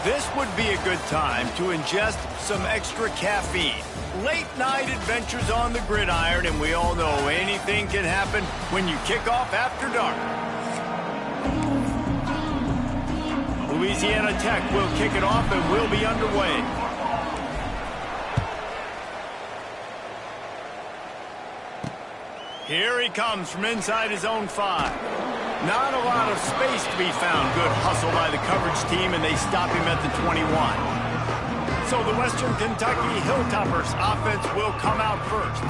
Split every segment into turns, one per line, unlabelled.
This would be a good time to ingest some extra caffeine. Late night adventures on the gridiron, and we all know anything can happen when you kick off after dark. Louisiana Tech will kick it off and we'll be underway. Here he comes from inside his own 5. Not a lot of space to be found. Good hustle by the coverage team, and they stop him at the 21. So the Western Kentucky Hilltoppers offense will come out first.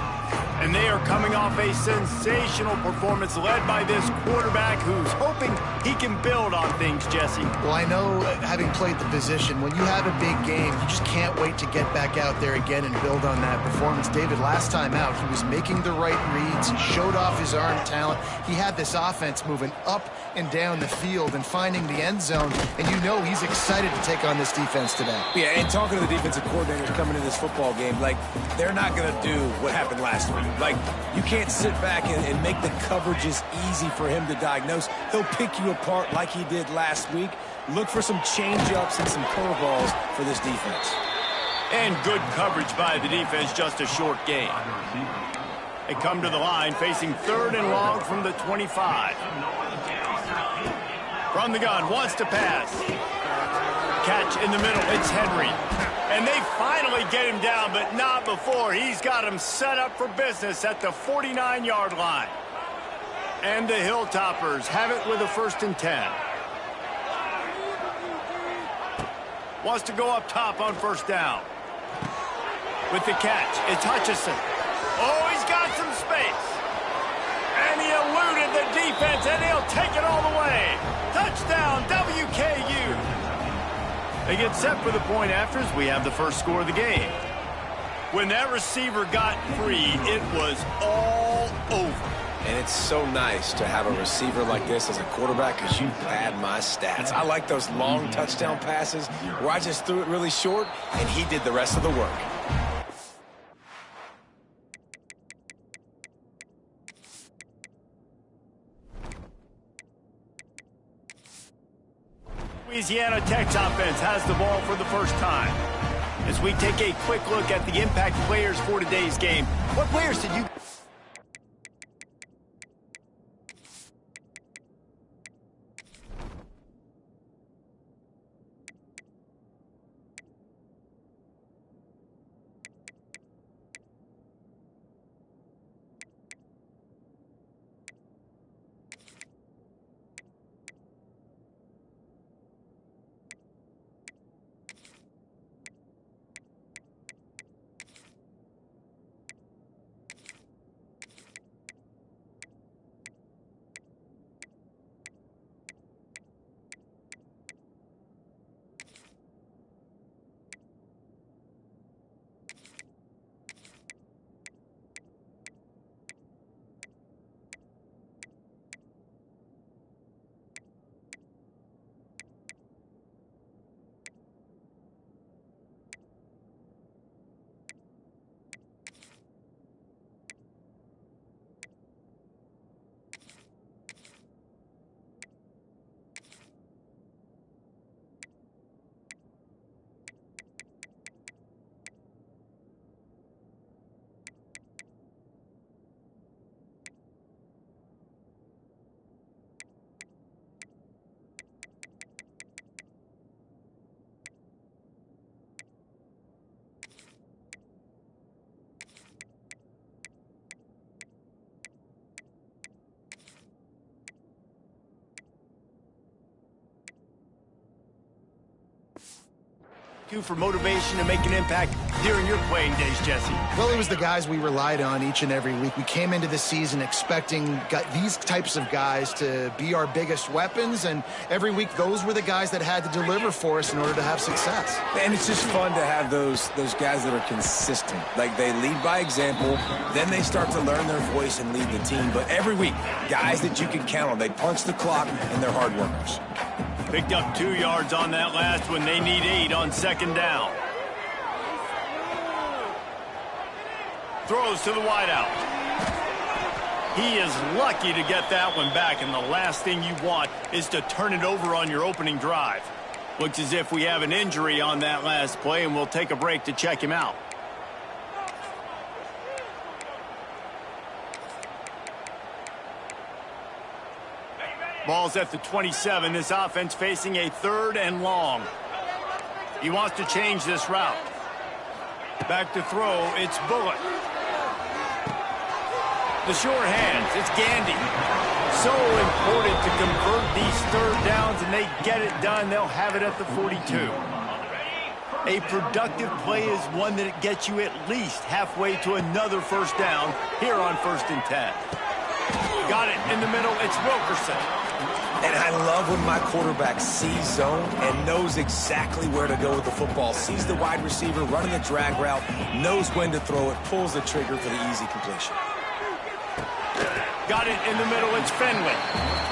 And they are coming off a sensational performance led by this quarterback who's hoping he can build on things, Jesse.
Well, I know, having played the position, when you have a big game, you just can't wait to get back out there again and build on that performance. David, last time out, he was making the right reads. He showed off his arm talent. He had this offense moving up and down the field and finding the end zone. And you know he's excited to take on this defense today.
Yeah, and talking to the defensive coordinators coming into this football game, like, they're not going to do what happened last week. Like, you can't sit back and make the coverages easy for him to diagnose. He'll pick you apart like he did last week. Look for some change-ups and some curveballs for this defense.
And good coverage by the defense, just a short gain. They come to the line facing 3rd and long from the 25. From the gun, wants to pass. Catch in the middle, it's Henry. And they finally get him down, but not before. He's got him set up for business at the 49-yard line. And the Hilltoppers have it with a 1st and 10. Wants to go up top on 1st down. With the catch, it's Hutchison. Oh, he's got some space. And he eluded the defense, and he'll take it all the way. Touchdown, WKU. They get set for the point afters. We have the first score of the game. When that receiver got free, it was all over.
And it's so nice to have a receiver like this as a quarterback because you pad my stats. I like those long touchdown passes where I just threw it really short, and he did the rest of the work.
Louisiana Tech's offense has the ball for the first time. As we take a quick look at the impact players for today's game, what players did you... for motivation to make an impact during your playing days, Jesse?
Well, it was the guys we relied on each and every week. We came into the season expecting these types of guys to be our biggest weapons, and every week those were the guys that had to deliver for us in order to have success.
And it's just fun to have those guys that are consistent. Like, they lead by example, then they start to learn their voice and lead the team. But every week, guys that you can count on. They punch the clock, and they're hard workers.
Picked up 2 yards on that last one. They need 8 on 2nd down. Throws to the wideout. He is lucky to get that one back, and the last thing you want is to turn it over on your opening drive. Looks as if we have an injury on that last play, and we'll take a break to check him out. Ball's at the 27. This offense facing a 3rd and long. He wants to change this route. Back to throw, it's Bullock. The short hands, it's Gandy. So important to convert these 3rd downs, and they get it done. They'll have it at the 42. A productive play is one that gets you at least halfway to another 1st down here on 1st and 10. Got it in the middle, it's Wilkerson.
And I love when my quarterback sees zone and knows exactly where to go with the football. Sees the wide receiver running the drag route, knows when to throw it, pulls the trigger for the easy completion.
Got it in the middle, it's Fenwick.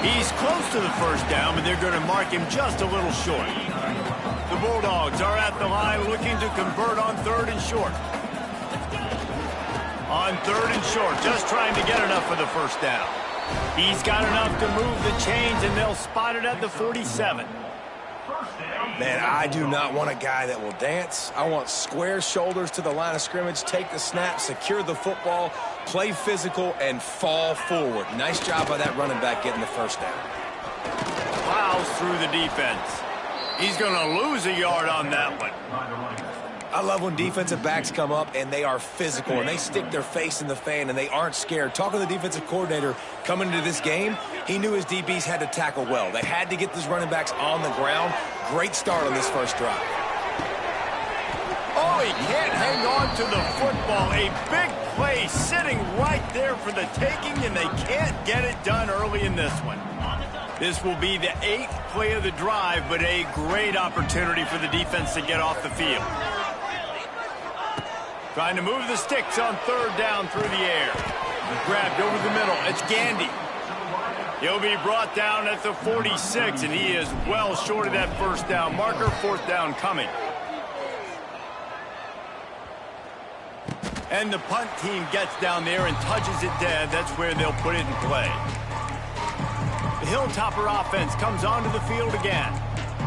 He's close to the 1st down, but they're going to mark him just a little short. The Bulldogs are at the line looking to convert on 3rd and short. On 3rd and short, just trying to get enough for the 1st down. He's got enough to move the chains, and they'll spot it at the 47.
Man, I do not want a guy that will dance. I want square shoulders to the line of scrimmage, take the snap, secure the football, play physical, and fall forward. Nice job by that running back getting the 1st down.
Plows through the defense. He's going to lose a yard on that one.
I love when defensive backs come up and they are physical and they stick their face in the fan and they aren't scared. Talking to the defensive coordinator coming into this game, he knew his DBs had to tackle well. They had to get these running backs on the ground. Great start on this 1st drive.
Oh, he can't hang on to the football. A big play sitting right there for the taking, and they can't get it done early in this one. This will be the 8th play of the drive, but a great opportunity for the defense to get off the field. Trying to move the sticks on 3rd down through the air. Grabbed over the middle. It's Gandy. He'll be brought down at the 46, and he is well short of that 1st down marker. 4th down coming. And the punt team gets down there and touches it dead. That's where they'll put it in play. The Hilltopper offense comes onto the field again.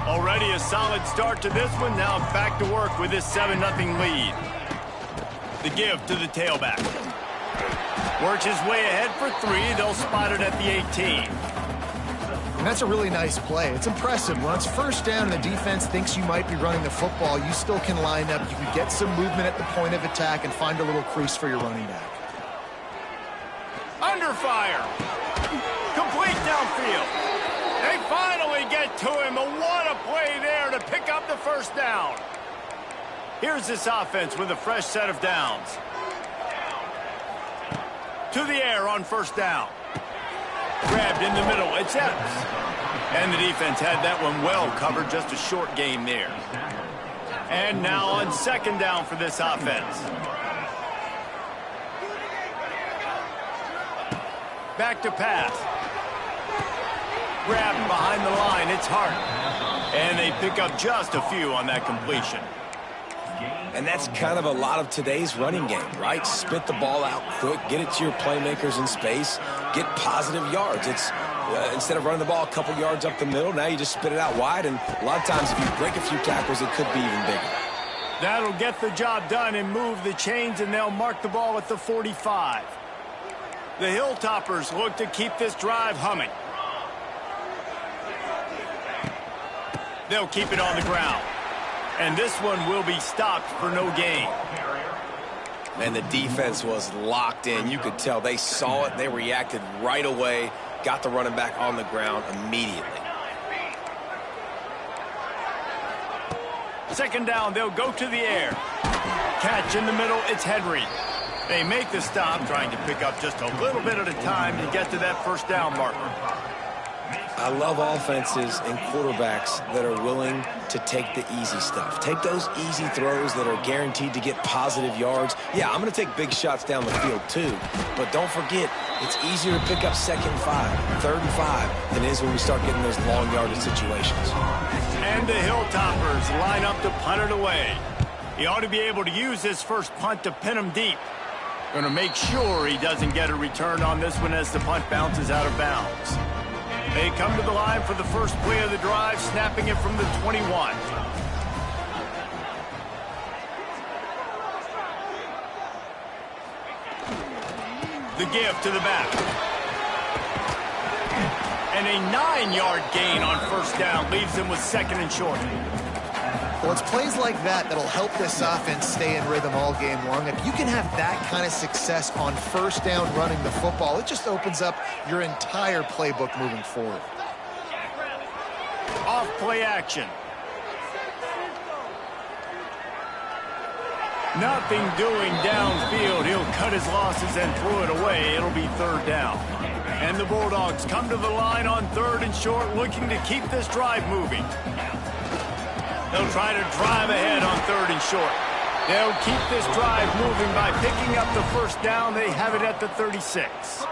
Already a solid start to this one. Now back to work with this 7-0 lead. The give to the tailback. Works his way ahead for 3. They'll spot it at the 18.
And that's a really nice play. It's impressive. When it's 1st down and the defense thinks you might be running the football, you still can line up. You can get some movement at the point of attack and find a little crease for your running back.
Under fire. Complete downfield. They finally get to him. What a play there to pick up the 1st down. Here's this offense with a fresh set of downs. To the air on 1st down. Grabbed in the middle, it's Epps. And the defense had that one well covered, just a short gain there. And now on 2nd down for this offense. Back to pass. Grabbed behind the line, it's Hart. And they pick up just a few on that completion.
And that's kind of a lot of today's running game, right? Spit the ball out quick, get it to your playmakers in space, get positive yards. It's instead of running the ball a couple yards up the middle, now you just spit it out wide, and a lot of times if you break a few tackles, it could be even bigger.
That'll get the job done and move the chains, and they'll mark the ball at the 45. The Hilltoppers look to keep this drive humming. They'll keep it on the ground. And this one will be stopped for no gain.
And the defense was locked in. You could tell they saw it. They reacted right away. Got the running back on the ground immediately.
2nd down, they'll go to the air. Catch in the middle, it's Henry. They make the stop, trying to pick up just a little bit at a time to get to that 1st down marker.
I love offenses and quarterbacks that are willing to take the easy stuff. Take those easy throws that are guaranteed to get positive yards. Yeah, I'm going to take big shots down the field too, but don't forget, it's easier to pick up 2nd and 5, 3rd and 5 than it is when we start getting those long yardage situations.
And the Hilltoppers line up to punt it away. He ought to be able to use his first punt to pin him deep. Going to make sure he doesn't get a return on this one as the punt bounces out of bounds. They come to the line for the first play of the drive, snapping it from the 21. The give to the back. And a 9-yard gain on first down leaves them with second and short.
Well, it's plays like that that'll help this offense stay in rhythm all game long. If you can have that kind of success on first down running the football, it just opens up your entire playbook moving forward.
Off play action. Nothing doing downfield. He'll cut his losses and throw it away. It'll be third down. And the Bulldogs come to the line on third and short, looking to keep this drive moving. They'll try to drive ahead on third and short. They'll keep this drive moving by picking up the first down. They have it at the 36.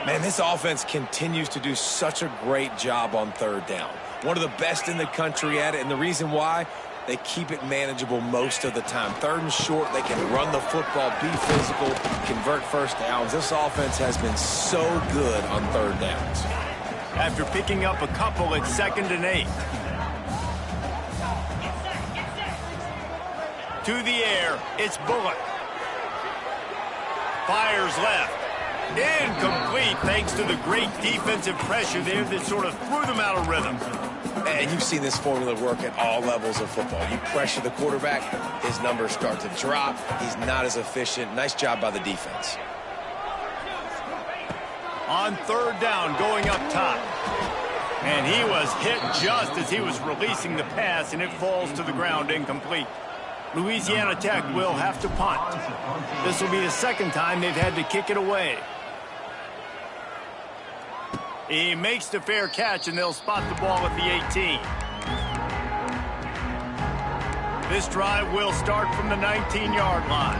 Man, this offense continues to do such a great job on third down. One of the best in the country at it, and the reason why, they keep it manageable most of the time. Third and short, they can run the football, be physical, convert first downs. This offense has been so good on third downs.
After picking up a couple at 2nd and 8. To the air, it's Bullock. Fires left. Incomplete thanks to the great defensive pressure there that sort of threw them out of rhythm.
And you've seen this formula work at all levels of football. You pressure the quarterback, his numbers start to drop. He's not as efficient. Nice job by the defense.
On third down, going up top. And he was hit just as he was releasing the pass, and it falls to the ground incomplete. Louisiana Tech will have to punt. This will be the second time they've had to kick it away. He makes the fair catch, and they'll spot the ball at the 18. This drive will start from the 19-yard line.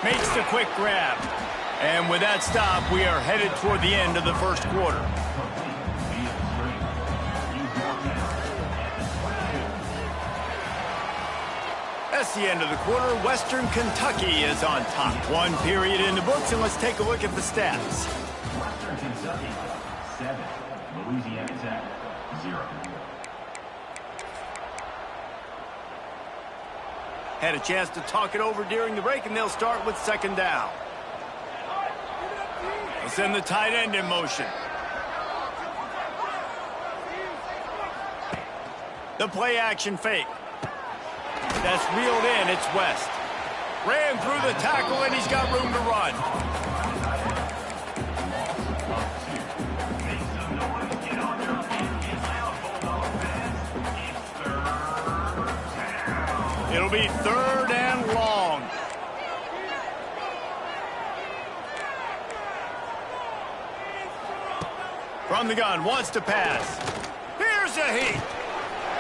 Makes the quick grab. And with that stop, we are headed toward the end of the first quarter. That's the end of the quarter. Western Kentucky is on top. One period in the books, and let's take a look at the stats.
Western Kentucky, 7. Louisiana Tech, 0.
Had a chance to talk it over during the break, and they'll start with second down. They'll send the tight end in motion. The play action fake. That's reeled in. It's West. Ran through the tackle, and he's got room to run. It'll be third and long. From the gun, wants to pass. Here's a heat.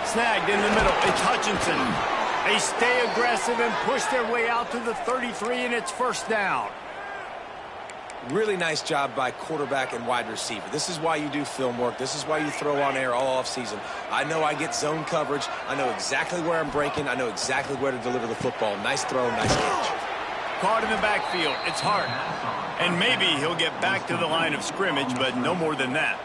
Snagged in the middle. It's Hutchinson. They stay aggressive and push their way out to the 33, and it's first down.
Really nice job by quarterback and wide receiver. This is why you do film work. This is why you throw on air all offseason. I know I get zone coverage. I know exactly where I'm breaking. I know exactly where to deliver the football. Nice throw, nice catch.
Caught in the backfield. It's Hart. And maybe he'll get back to the line of scrimmage, but no more than that.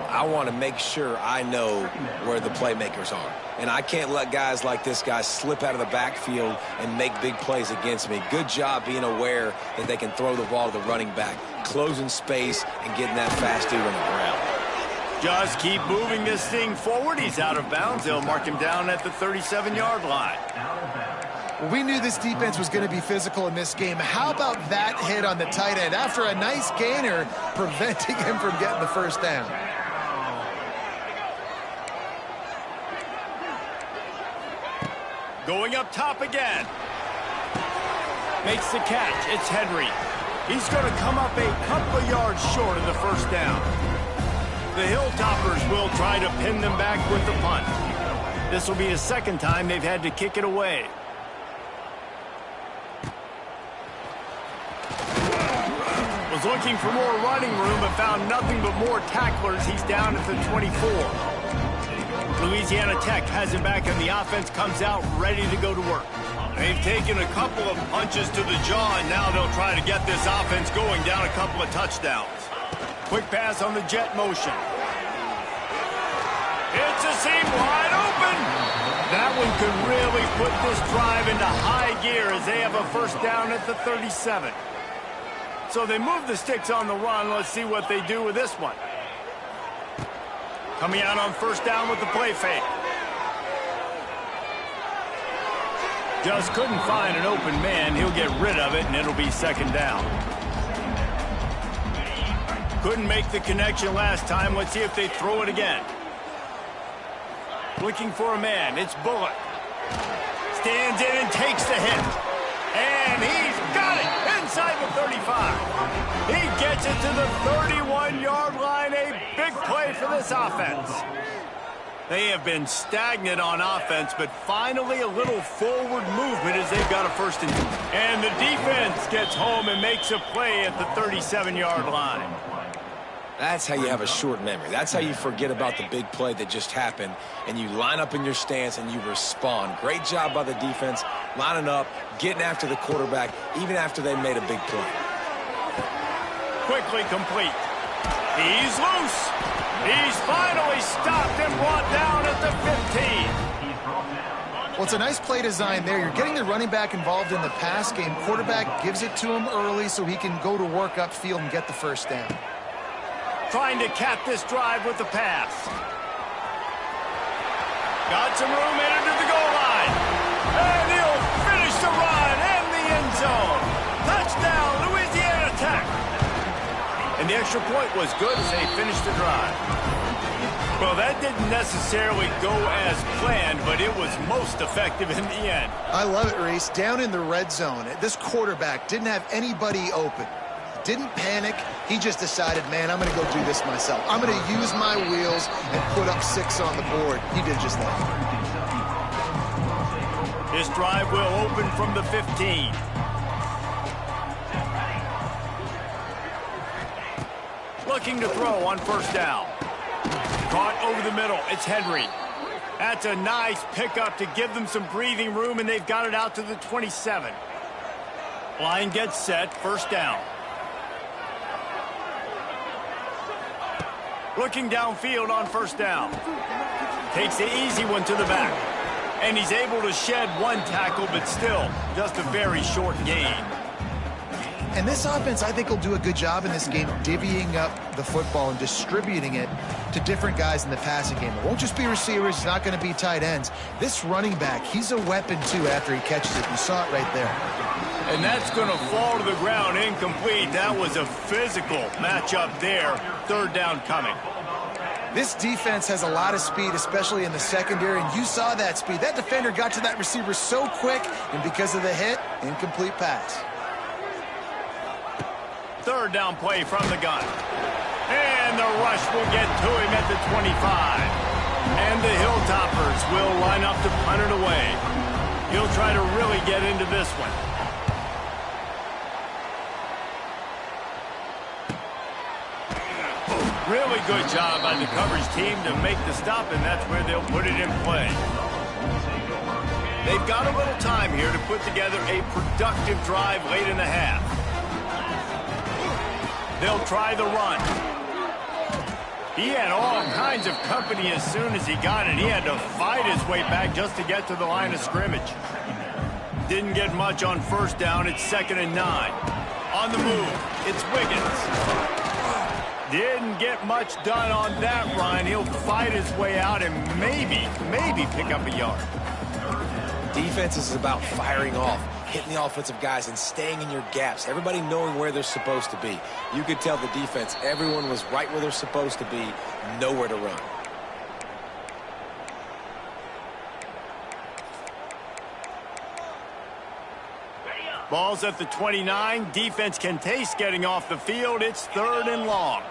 I want to make sure I know where the playmakers are. And I can't let guys like this guy slip out of the backfield and make big plays against me. Good job being aware that they can throw the ball to the running back, closing space and getting that fast dude on the ground.
Just keep moving this thing forward. He's out of bounds. They'll mark him down at the 37-yard line.
Well, we knew this defense was going to be physical in this game. How about that hit on the tight end after a nice gainer preventing him from getting the first down?
Going up top again. Makes the catch. It's Henry. He's going to come up a couple of yards short of the first down. The Hilltoppers will try to pin them back with the punt. This will be the second time they've had to kick it away. Was looking for more running room but found nothing but more tacklers. He's down at the 24. Louisiana Tech has it back, and the offense comes out ready to go to work. They've taken a couple of punches to the jaw, and now they'll try to get this offense going down a couple of touchdowns. Quick pass on the jet motion. It's a seam wide open. That one could really put this drive into high gear as they have a first down at the 37. So they move the sticks on the run. Let's see what they do with this one. Coming out on first down with the play fake. Just couldn't find an open man. He'll get rid of it, and it'll be second down. Couldn't make the connection last time. Let's see if they throw it again. Looking for a man. It's Bullock. Stands in and takes the hit. And he's got it inside the 35. He gets it to the 31-yard line. A big play for this offense. They have been stagnant on offense, but finally a little forward movement as they've got a first and 2. And the defense gets home and makes a play at the 37-yard line.
That's how you have a short memory. That's how you forget about the big play that just happened, and you line up in your stance and you respond. Great job by the defense, lining up, getting after the quarterback, even after they made a big play.
Quickly complete. He's loose. He's finally stopped and brought down at the 15.
Well, it's a nice play design there. You're getting the running back involved in the pass game. Quarterback gives it to him early so he can go to work upfield and get the first down.
Trying to cap this drive with the pass. Got some room headed to the goal line. And he'll finish the run in the end zone. Touchdown, Louisiana Tech. And the extra point was good as they finished the drive. Well, that didn't necessarily go as planned, but it was most effective in the end.
I love it, Reese. Down in the red zone, this quarterback didn't have anybody open. Didn't panic. He just decided, man, I'm going to go do this myself. I'm going to use my wheels and put up 6 on the board. He did just that.
This drive will open from the 15. Looking to throw on first down. Caught over the middle. It's Henry. That's a nice pickup to give them some breathing room, and they've got it out to the 27. Line gets set. First down. Looking downfield on first down. Takes the easy one to the back. And he's able to shed one tackle, but still just a very short gain.
And this offense, I think, will do a good job in this game divvying up the football and distributing it to different guys in the passing game. It won't just be receivers. It's not going to be tight ends. This running back, he's a weapon, too, after he catches it. You saw it right there.
And that's going to fall to the ground incomplete. That was a physical matchup there. Third down coming.
This defense has a lot of speed, especially in the secondary, and you saw that speed. That defender got to that receiver so quick, and because of the hit, incomplete pass.
Third down play from the gun. And the rush will get to him at the 25. And the Hilltoppers will line up to punt it away. He'll try to really get into this one. Really good job by the coverage team to make the stop, and that's where they'll put it in play. They've got a little time here to put together a productive drive late in the half. They'll try the run. He had all kinds of company as soon as he got it. He had to fight his way back just to get to the line of scrimmage. Didn't get much on first down. It's 2nd and 9. On the move, it's Wiggins. Didn't get much done on that run. He'll fight his way out and maybe pick up a yard.
Defense is about firing off, hitting the offensive guys and staying in your gaps. Everybody knowing where they're supposed to be. You could tell the defense, everyone was right where they're supposed to be, nowhere to run.
Ball's at the 29. Defense can taste getting off the field. It's 3rd and long.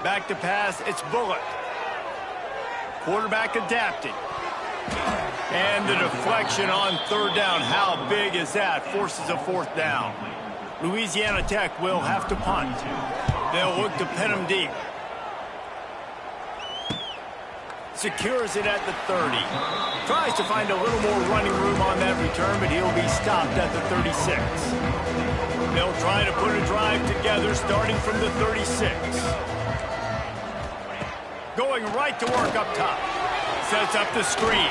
Back to pass. It's Bullock. Quarterback adapting. And the deflection on 3rd down. How big is that? Forces a 4th down. Louisiana Tech will have to punt. They'll look to pin him deep. Secures it at the 30. Tries to find a little more running room on that return, but he'll be stopped at the 36. They'll try to put a drive together starting from the 36. Going right to work up top. Sets up the screen.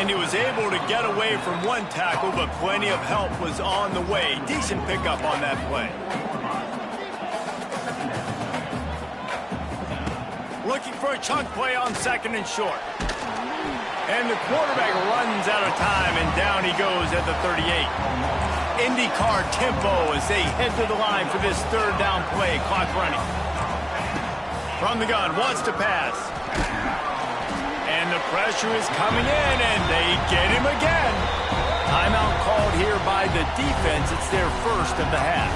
And he was able to get away from one tackle, but plenty of help was on the way. Decent pickup on that play. Looking for a chunk play on 2nd and short. And the quarterback runs out of time, and down he goes at the 38. IndyCar tempo as they head to the line for this 3rd down play. Clock running. From the gun, wants to pass. And the pressure is coming in, and they get him again. Timeout called here by the defense. It's their first of the half.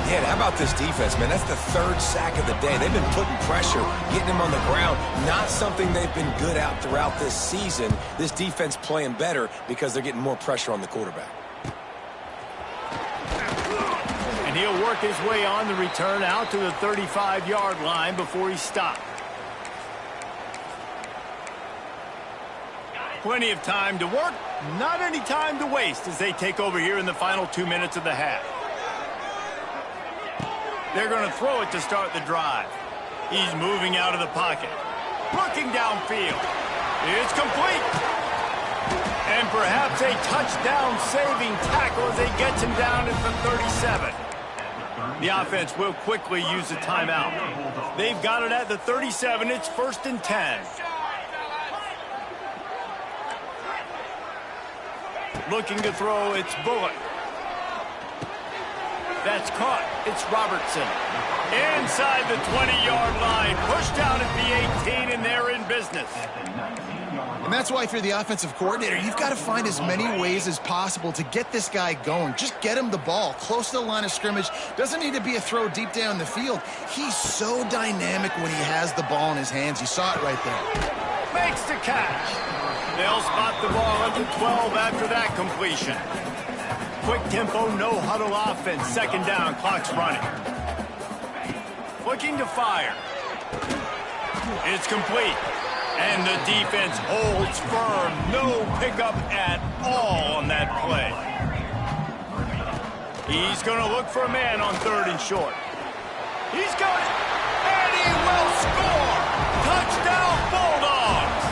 Yeah, how about this defense, man? That's the 3rd sack of the day. They've been putting pressure, getting him on the ground. Not something they've been good at throughout this season. This defense playing better because they're getting more pressure on the quarterback.
And he'll work his way on the return out to the 35-yard line before he's stopped. Plenty of time to work, not any time to waste as they take over here in the final 2 minutes of the half. They're going to throw it to start the drive. He's moving out of the pocket. Looking downfield. It's complete. And perhaps a touchdown-saving tackle as they get him down at the 37. The offense will quickly use a timeout. They've got it at the 37. It's 1st and 10. Looking to throw, it's Bullock. That's caught. It's Robertson. Inside the 20-yard line. Pushed out at the 18, and they're in business.
And that's why, if you're the offensive coordinator, you've got to find as many ways as possible to get this guy going. Just get him the ball close to the line of scrimmage. Doesn't need to be a throw deep down the field. He's so dynamic when he has the ball in his hands. You saw it right there.
Makes the catch. They'll spot the ball at the 12 after that completion. Quick tempo, no huddle offense. 2nd down, clock's running. Looking to fire. It's complete. And the defense holds firm. No pickup at all on that play. He's going to look for a man on 3rd and short. He's got it. And he will score. Touchdown, Bulldogs.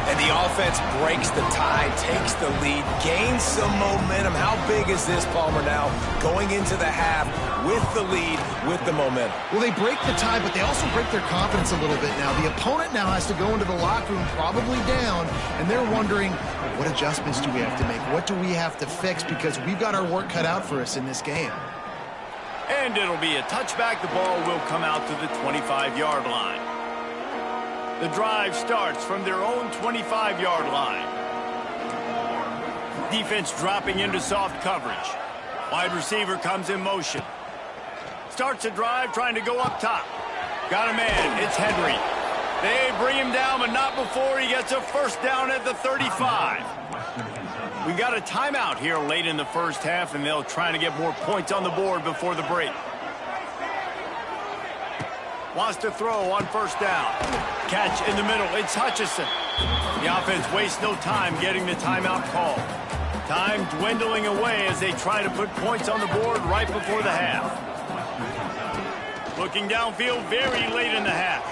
And the offense breaks the tie, takes the lead, gains some momentum. How big is this, Palmer, now going into the half with the lead, with the momentum?
Well, they break the tie, but they also break their confidence a little bit now. The opponent now has to go into the locker room probably down, and they're wondering, what adjustments do we have to make? What do we have to fix? Because we've got our work cut out for us in this game.
And it'll be a touchback. The ball will come out to the 25-yard line. The drive starts from their own 25-yard line. Defense dropping into soft coverage. Wide receiver comes in motion. Starts a drive trying to go up top. Got a man. It's Henry. They bring him down, but not before he gets a 1st down at the 35. We got a timeout here late in the 1st half, and they'll try to get more points on the board before the break. Wants to throw on 1st down. Catch in the middle. It's Hutchinson. The offense wastes no time getting the timeout call. Time dwindling away as they try to put points on the board right before the half. Looking downfield very late in the half.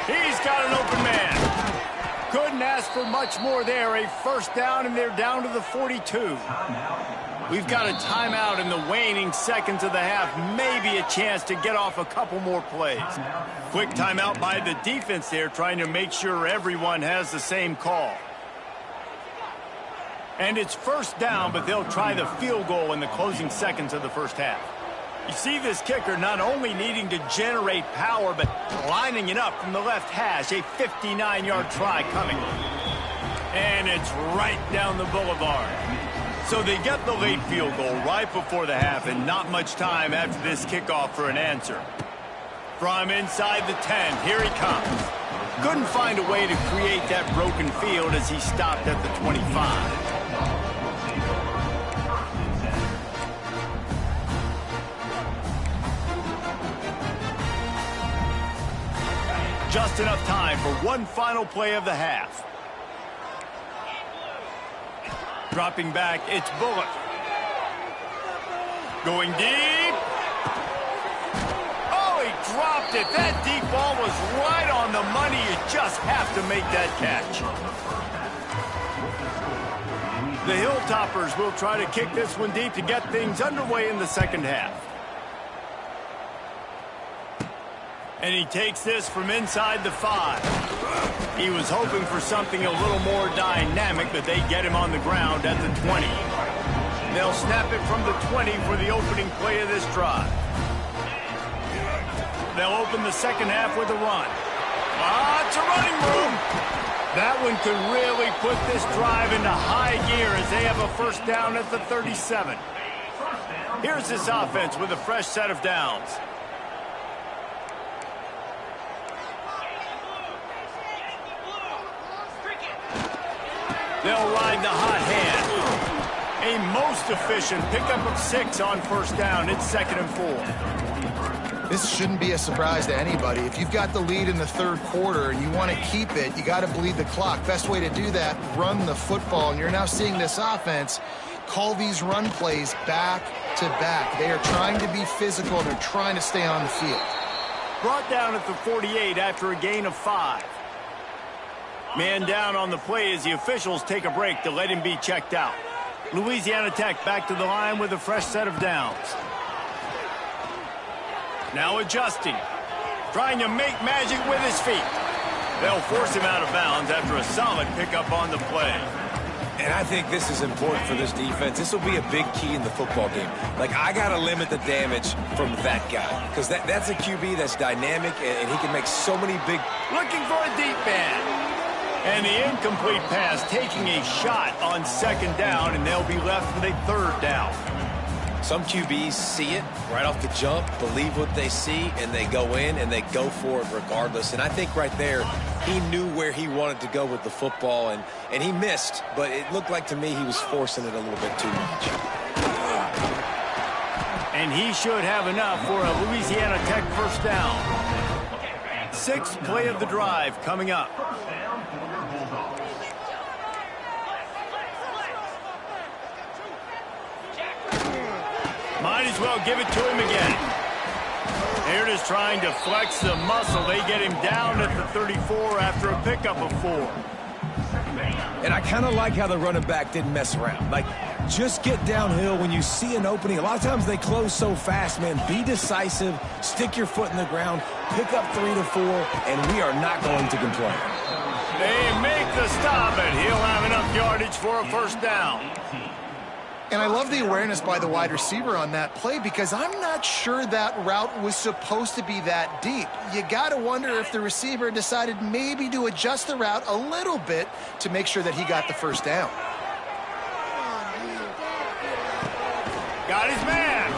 He's got an open man. Couldn't ask for much more there. A 1st down, and they're down to the 42. We've got a timeout in the waning seconds of the half. Maybe a chance to get off a couple more plays. Quick timeout by the defense there, trying to make sure everyone has the same call. And it's 1st down, but they'll try the field goal in the closing seconds of the 1st half. You see this kicker not only needing to generate power, but lining it up from the left hash. A 59-yard try coming. And it's right down the boulevard. So they get the late field goal right before the half, and not much time after this kickoff for an answer. From inside the 10, here he comes. Couldn't find a way to create that broken field as he stopped at the 25. just enough time for one final play of the half. Dropping back, it's Bullock. Going deep. Oh, he dropped it. That deep ball was right on the money. You just have to make that catch. The Hilltoppers will try to kick this one deep to get things underway in the second half. And he takes this from inside the 5. He was hoping for something a little more dynamic, but they get him on the ground at the 20. They'll snap it from the 20 for the opening play of this drive. They'll open the second half with a run. Lots of running room. That one could really put this drive into high gear as they have a first down at the 37. Here's this offense with a fresh set of downs. They'll ride the hot hand. A most efficient pickup of 6 on first down. It's 2nd and 4.
This shouldn't be a surprise to anybody. If you've got the lead in the third quarter and you want to keep it, you got to bleed the clock. Best way to do that, run the football. And you're now seeing this offense call these run plays back to back. They are trying to be physical, and they're trying to stay on the field.
Brought down at the 48 after a gain of 5. Man down on the play as the officials take a break to let him be checked out. Louisiana Tech back to the line with a fresh set of downs. Now adjusting. Trying to make magic with his feet. They'll force him out of bounds after a solid pickup on the play.
And I think this is important for this defense. This will be a big key in the football game. Like, I got to limit the damage from that guy. Because that's a QB that's dynamic, and he can make so many big...
Looking for a deep man. And the incomplete pass taking a shot on 2nd down, and they'll be left with a 3rd down.
Some QBs see it right off the jump, believe what they see, and they go in and they go for it regardless. And I think right there, he knew where he wanted to go with the football, and he missed, but it looked like to me he was forcing it a little bit too much.
And he should have enough for a Louisiana Tech first down. 6th play of the drive coming up. Might as well give it to him again. They're just trying to flex the muscle. They get him down at the 34 after a pickup of 4.
And I kind of like how the running back didn't mess around. Like, just get downhill when you see an opening. A lot of times they close so fast, man. Be decisive, stick your foot in the ground, pick up 3 to 4, and we are not going to complain.
They make the stop, and he'll have enough yardage for a first down.
And I love the awareness by the wide receiver on that play, because I'm not sure that route was supposed to be that deep. You got to wonder if the receiver decided maybe to adjust the route a little bit to make sure that he got the first down.
Got his man.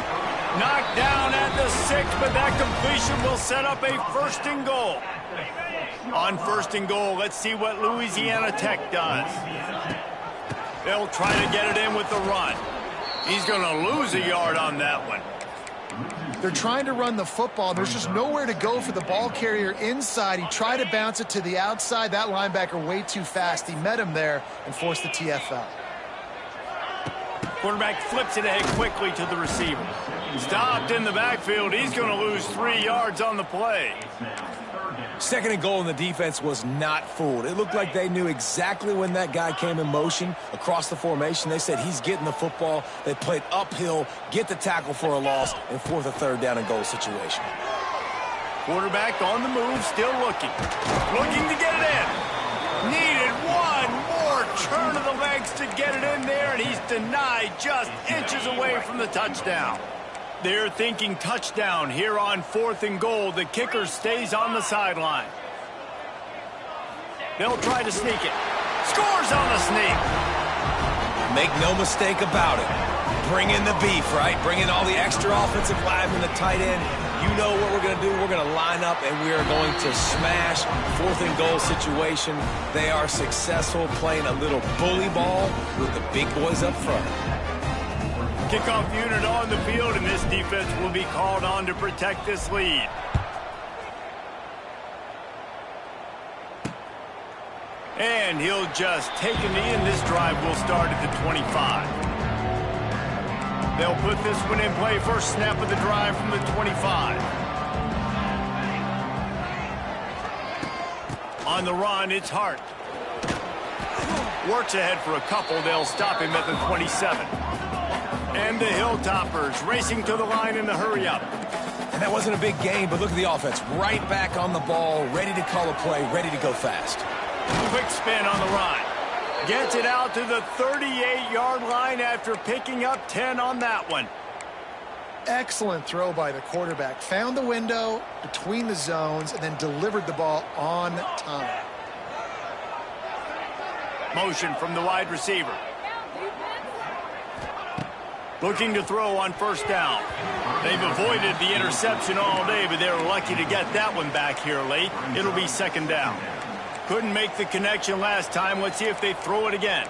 Knocked down at the 6, but that completion will set up a 1st and goal. On 1st and goal, let's see what Louisiana Tech does. They'll try to get it in with the run. He's going to lose a yard on that one.
They're trying to run the football. There's just nowhere to go for the ball carrier inside. He tried to bounce it to the outside. That linebacker way too fast. He met him there and forced the TFL.
Quarterback flips it ahead quickly to the receiver. Stopped in the backfield. He's going to lose 3 yards on the play.
2nd and goal, and the defense was not fooled. It looked like they knew exactly when that guy came in motion across the formation. They said he's getting the football. They played uphill, get the tackle for a loss, and force a 3rd down and goal situation.
Quarterback on the move, still looking. Looking to get it in. Needed one more turn of the legs to get it in there, and he's denied just inches away from the touchdown. They're thinking touchdown here on 4th and goal. The kicker stays on the sideline. They'll try to sneak it. Scores on the sneak.
Make no mistake about it. Bring in the beef, right? Bring in all the extra offensive linemen, the tight end. You know what we're going to do. We're going to line up, and we are going to smash 4th and goal situation. They are successful playing a little bully ball with the big boys up front.
Kickoff unit on the field, and this defense will be called on to protect this lead. And he'll just take a knee, and this drive will start at the 25. They'll put this one in play. First snap of the drive from the 25. On the run, it's Hart. Works ahead for a couple. They'll stop him at the 27. And the Hilltoppers racing to the line in the hurry-up.
And that wasn't a big game, but look at the offense. Right back on the ball, ready to call a play, ready to go fast.
Quick spin on the run. Gets it out to the 38-yard line after picking up 10 on that one.
Excellent throw by the quarterback. Found the window between the zones and then delivered the ball on time.
Motion from the wide receiver. Looking to throw on first down. They've avoided the interception all day, but they're lucky to get that one back here late. It'll be second down. Couldn't make the connection last time. Let's see if they throw it again.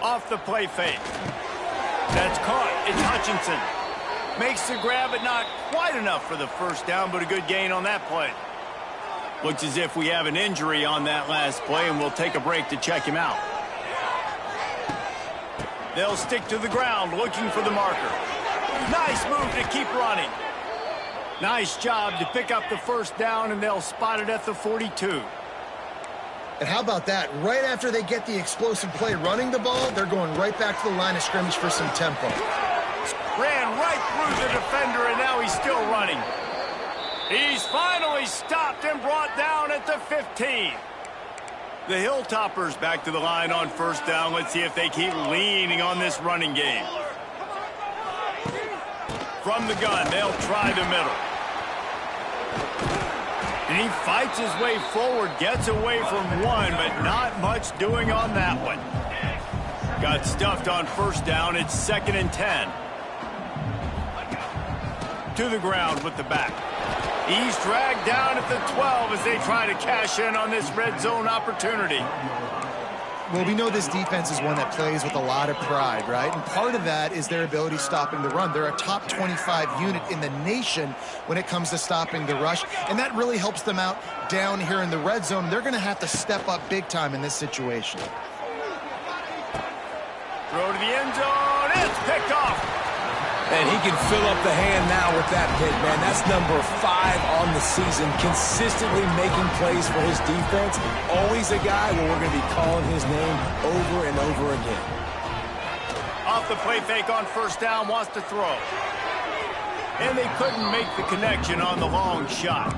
Off the play fake. That's caught. It's Hutchinson. Makes the grab, but not quite enough for the first down, but a good gain on that play. Looks as if we have an injury on that last play, and we'll take a break to check him out. They'll stick to the ground looking for the marker. Nice move to keep running. Nice job to pick up the first down, and they'll spot it at the 42.
And how about that? Right after they get the explosive play running the ball, they're going right back to the line of scrimmage for some tempo.
Ran right through the defender, and now he's still running. He's finally stopped and brought down at the 15. The Hilltoppers back to the line on first down. Let's see if they keep leaning on this running game. From the gun, they'll try the middle. And he fights his way forward, gets away from one, but not much doing on that one. Got stuffed on first down. It's 2nd and 10. To the ground with the back. He's dragged down at the 12 as they try to cash in on this red zone opportunity.
Well, we know this defense is one that plays with a lot of pride, right? And part of that is their ability stopping the run. They're a top 25 unit in the nation when it comes to stopping the rush, and that really helps them out down here in the red zone. They're going to have to step up big time in this situation.
Throw to the end zone. It's picked off.
And he can fill up the hand now with that pick, man. That's number 5 on the season, consistently making plays for his defense. Always a guy where we're going to be calling his name over and over again.
Off the play fake on first down, wants to throw. And they couldn't make the connection on the long shot.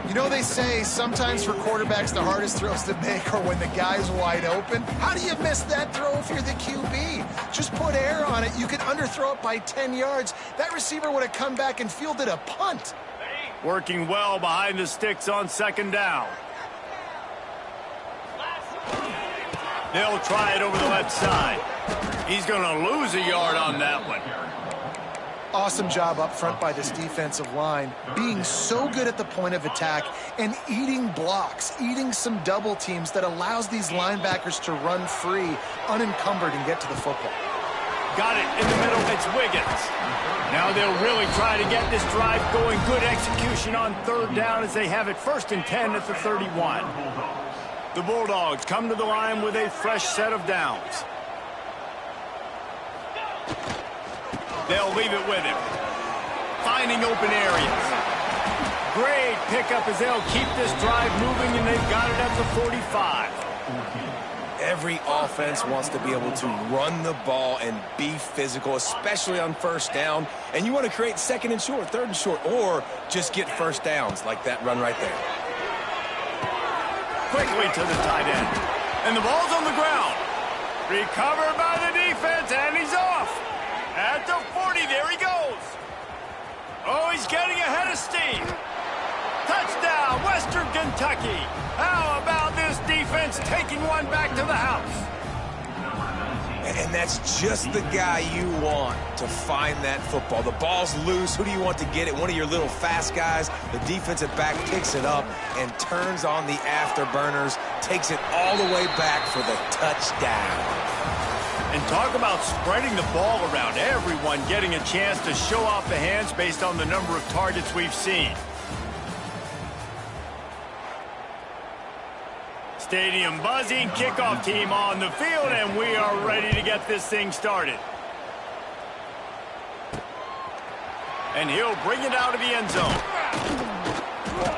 You know, they say sometimes for quarterbacks the hardest throws to make are when the guy's wide open. How do you miss that throw if you're the QB? Just put air on it. You could underthrow it by 10 yards. That receiver would have come back and fielded a punt.
Working well behind the sticks on second down. They'll try it over the left side. He's going to lose a yard on that one.
Awesome job up front by this defensive line, being so good at the point of attack and eating blocks, eating some double teams that allows these linebackers to run free, unencumbered, and get to the football.
Got it in the middle. It's Wiggins. Now they'll really try to get this drive going. Good execution on third down as they have it 1st and 10 at the 31. The Bulldogs come to the line with a fresh set of downs. They'll leave it with him. Finding open areas. Great pickup as they'll keep this drive moving, and they've got it at the 45.
Every offense wants to be able to run the ball and be physical, especially on first down. And you want to create 2nd and short, 3rd and short, or just get first downs like that run right there.
Quickly to the tight end. And the ball's on the ground. Recovered by the defense, and he's off. At the 40, there he goes. Oh, he's getting ahead of steam. Touchdown, Western Kentucky. How about this defense taking one back to the house?
And that's just the guy you want to find that football. The ball's loose. Who do you want to get it? One of your little fast guys. The defensive back picks it up and turns on the afterburners, takes it all the way back for the touchdown.
And talk about spreading the ball around. Everyone getting a chance to show off the hands based on the number of targets we've seen. Stadium buzzing, kickoff team on the field, and we are ready to get this thing started. And he'll bring it out of the end zone.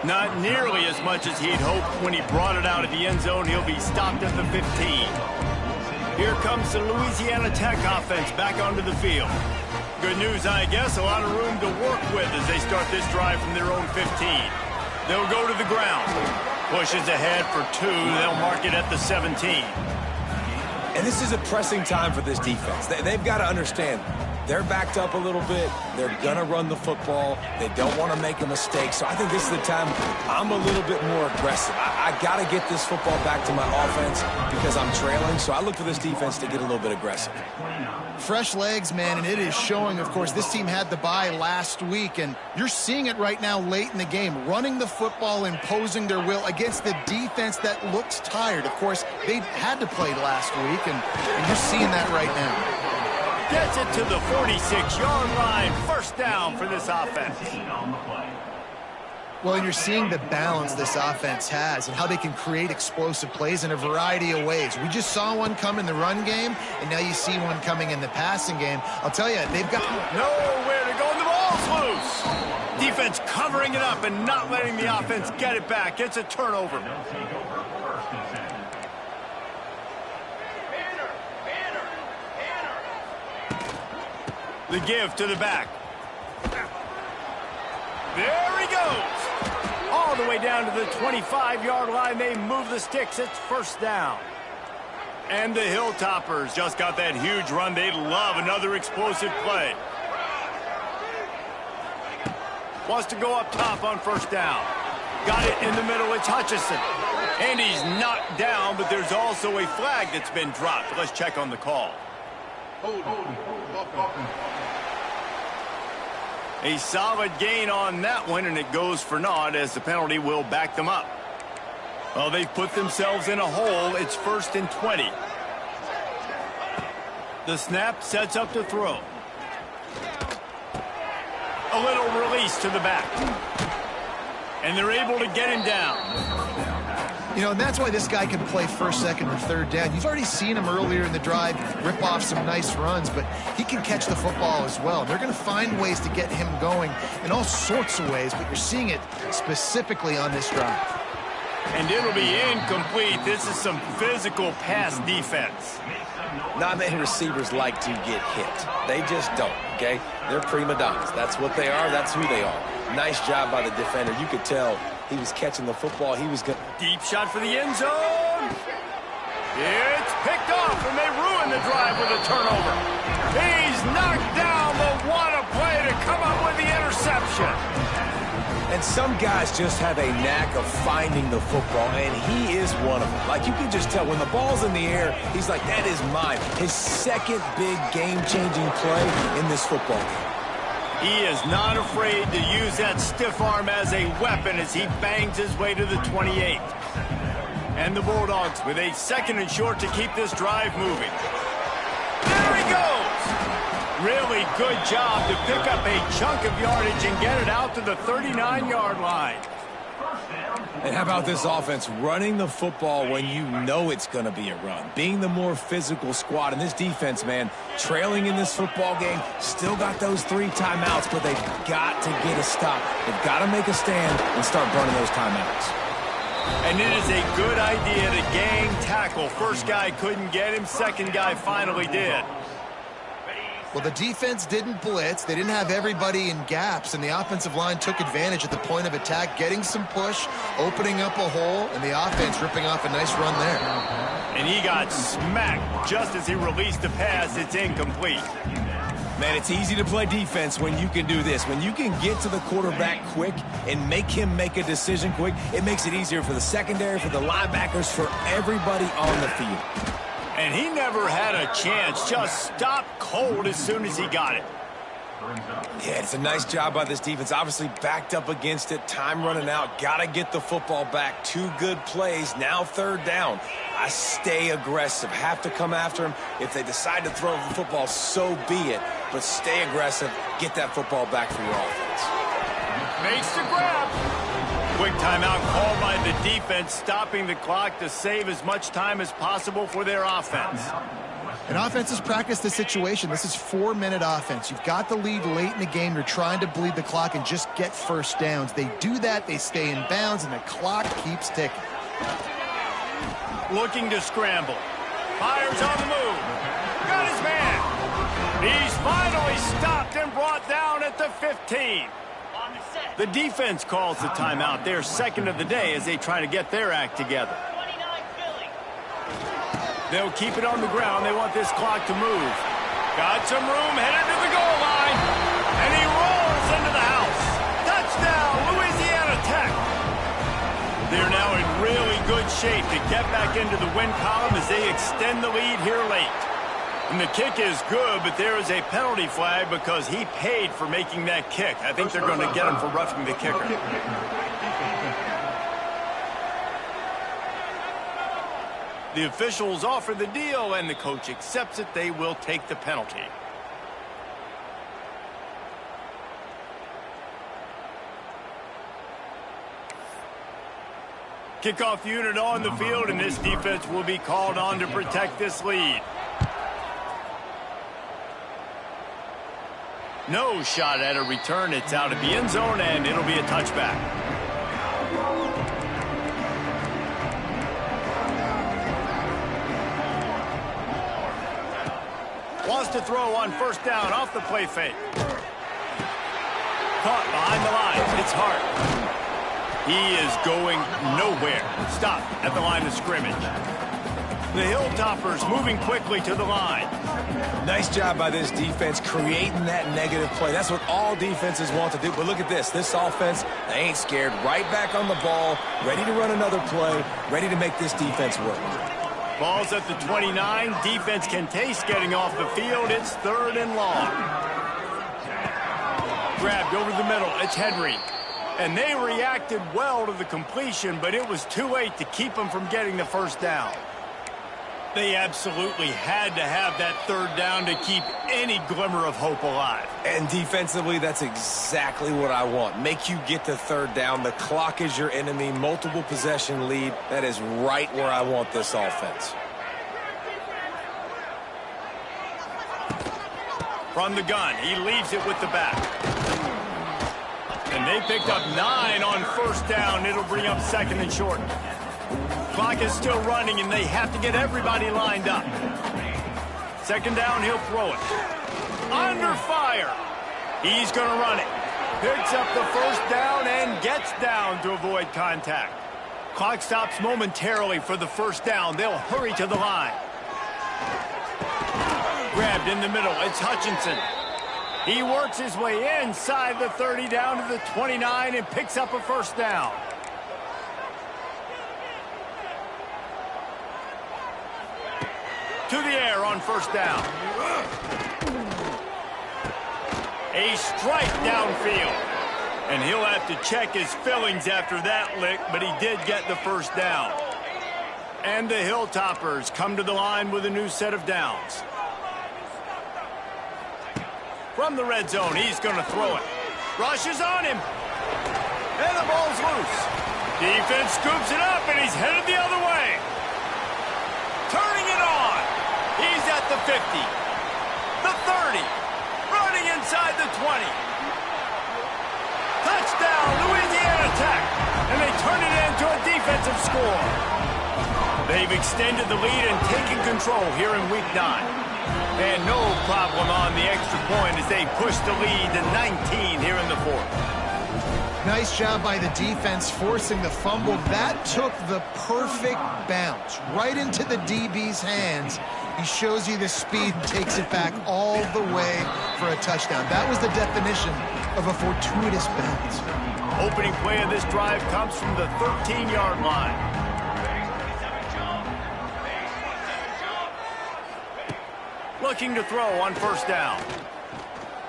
Not nearly as much as he'd hoped when he brought it out of the end zone. He'll be stopped at the 15. Here comes the Louisiana Tech offense back onto the field. Good news, I guess, a lot of room to work with as they start this drive from their own 15. They'll go to the ground. Pushes ahead for 2. They'll mark it at the 17.
And this is a pressing time for this defense. They've got to understand, they're backed up a little bit. They're going to run the football. They don't want to make a mistake. So I think this is the time I'm a little bit more aggressive. I got to get this football back to my offense because I'm trailing. So I look for this defense to get a little bit aggressive.
Fresh legs, man, and it is showing, of course. This team had the bye last week, and you're seeing it right now late in the game, running the football, imposing their will against the defense that looks tired. Of course, they had to play last week, and you're seeing that right now.
Gets it to the 46-yard line. First down for this offense.
Well, and you're seeing the balance this offense has and how they can create explosive plays in a variety of ways. We just saw one come in the run game, and now you see one coming in the passing game. I'll tell you, they've got
nowhere to go, and the ball's loose. Defense covering it up and not letting the offense get it back. It's a turnover. The give to the back. There he goes. All the way down to the 25-yard line. They move the sticks. It's first down. And the Hilltoppers just got that huge run. They love another explosive play. Wants to go up top on first down. Got it in the middle. It's Hutchinson. And he's knocked down, but there's also a flag that's been dropped. Let's check on the call. A solid gain on that one, and it goes for naught as the penalty will back them up. Well, they've put themselves in a hole. It's 1st and 20. The snap sets up to throw. A little release to the back. And they're able to get him down.
You know, and that's why this guy can play first, second, or third down. You've already seen him earlier in the drive rip off some nice runs, but he can catch the football as well. They're going to find ways to get him going in all sorts of ways, but you're seeing it specifically on this drive.
And it'll be incomplete. This is some physical pass defense.
Not many receivers like to get hit. They just don't, okay? They're prima donnas. That's what they are. That's who they are. Nice job by the defender. You could tell he was catching the football. He was good.
Deep shot for the end zone. It's picked off, and they ruin the drive with a turnover. He's knocked down, but what a play to come up with the interception.
And some guys just have a knack of finding the football, and he is one of them. Like, you can just tell when the ball's in the air, he's like, that is mine. His second big game-changing play in this football game.
He is not afraid to use that stiff arm as a weapon as he bangs his way to the 28. And the Bulldogs with a 2nd and short to keep this drive moving. There he goes! Really good job to pick up a chunk of yardage and get it out to the 39-yard line.
And how about this offense running the football when you know it's going to be a run? Being the more physical squad. And this defense, man, trailing in this football game, still got those 3 timeouts, but they've got to get a stop. They've got to make a stand and start burning those timeouts.
And it is a good idea to gang tackle. First guy couldn't get him. Second guy finally did.
Well, the defense didn't blitz. They didn't have everybody in gaps, and the offensive line took advantage at the point of attack, getting some push, opening up a hole, and the offense ripping off a nice run there.
And he got smacked just as he released the pass. It's incomplete.
Man, it's easy to play defense when you can do this. When you can get to the quarterback quick and make him make a decision quick, it makes it easier for the secondary, for the linebackers, for everybody on the field.
And he never had a chance. Just stopped cold as soon as he got it.
Yeah, it's a nice job by this defense. Obviously backed up against it. Time running out. Got to get the football back. 2 good plays. Now 3rd down. I stay aggressive. Have to come after him. If they decide to throw the football, so be it. But stay aggressive. Get that football back for your offense.
Makes the grab. Quick timeout called by the defense, stopping the clock to save as much time as possible for their offense.
And offenses practice the situation. This is 4-minute offense. You've got the lead late in the game. You're trying to bleed the clock and just get first downs. They do that, they stay in bounds, and the clock keeps ticking.
Looking to scramble. Fires on the move. Got his man. He's finally stopped and brought down at the 15. The defense calls the timeout. They're second of the day as they try to get their act together. They'll keep it on the ground. They want this clock to move. Got some room, headed to the goal line. And he rolls into the house. Touchdown, Louisiana Tech. They're now in really good shape to get back into the win column as they extend the lead here late. And the kick is good, but there is a penalty flag because he paid for making that kick. I think they're going to get him for roughing the kicker. The officials offer the deal, and the coach accepts it. They will take the penalty. Kickoff unit on the field, and this defense will be called on to protect this lead. No shot at a return. It's out of the end zone, and it'll be a touchback. Wants to throw on first down off the play fake. Caught behind the line. It's Hart. He is going nowhere. Stop at the line of scrimmage. The Hilltoppers moving quickly to the line.
Nice job by this defense creating that negative play. That's what all defenses want to do. But look at this. This offense, they ain't scared. Right back on the ball, ready to run another play, ready to make this defense work.
Ball's at the 29. Defense can taste getting off the field. It's 3rd and long. Grabbed over the middle. It's Henry. And they reacted well to the completion, but it was too late to keep them from getting the first down. They absolutely had to have that 3rd down to keep any glimmer of hope alive.
And defensively, that's exactly what I want. Make you get to 3rd down. The clock is your enemy. Multiple possession lead. That is right where I want this offense.
From the gun, he leaves it with the back. And they picked up 9 on first down. It'll bring up 2nd and short. Clock is still running, and they have to get everybody lined up. 2nd down, he'll throw it. Under fire. He's going to run it. Picks up the first down and gets down to avoid contact. Clock stops momentarily for the first down. They'll hurry to the line. Grabbed in the middle. It's Hutchinson. He works his way inside the 30 down to the 29 and picks up a first down. To the air on first down. A strike downfield. And he'll have to check his fillings after that lick, but he did get the first down. And the Hilltoppers come to the line with a new set of downs. From the red zone, he's going to throw it. Rushes on him. And the ball's loose. Defense scoops it up, and he's headed the other way. Turning it on. He's at the 50. The 30. Running inside the 20. Touchdown, Louisiana Tech. And they turn it into a defensive score. They've extended the lead and taken control here in Week 9. And no problem on the extra point as they push the lead to 19 here in the 4th.
Nice job by the defense forcing the fumble. That took the perfect bounce right into the DB's hands. He shows you the speed and takes it back all the way for a touchdown. That was the definition of a fortuitous bounce.
Opening play of this drive comes from the 13-yard line. Looking to throw on first down.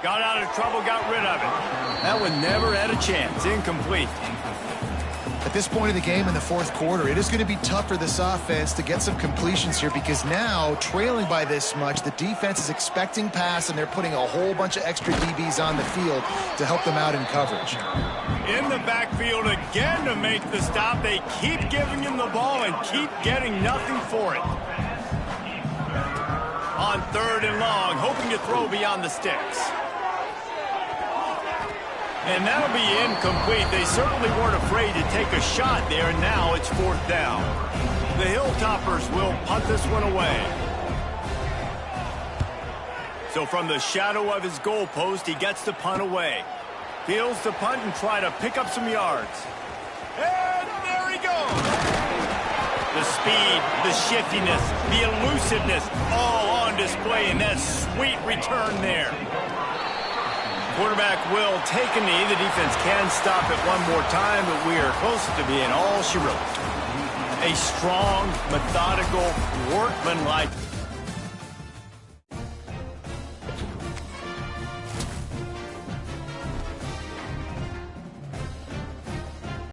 Got out of trouble, got rid of it. That one never had a chance. Incomplete.
At this point of the game in the fourth quarter, it is going to be tough for this offense to get some completions here because now, trailing by this much, the defense is expecting pass, and they're putting a whole bunch of extra DBs on the field to help them out in coverage.
In the backfield again to make the stop. They keep giving him the ball and keep getting nothing for it. On 3rd and long, hoping to throw beyond the sticks. And that'll be incomplete. They certainly weren't afraid to take a shot there, and now it's 4th down. The Hilltoppers will punt this one away. So from the shadow of his goalpost, he gets the punt away. Fields the punt and try to pick up some yards. And there he goes. The speed, the shiftiness, the elusiveness, all on display in that sweet return there. Quarterback will take a knee. The defense can stop it one more time, but we are close to being all she wrote. A strong, methodical, workmanlike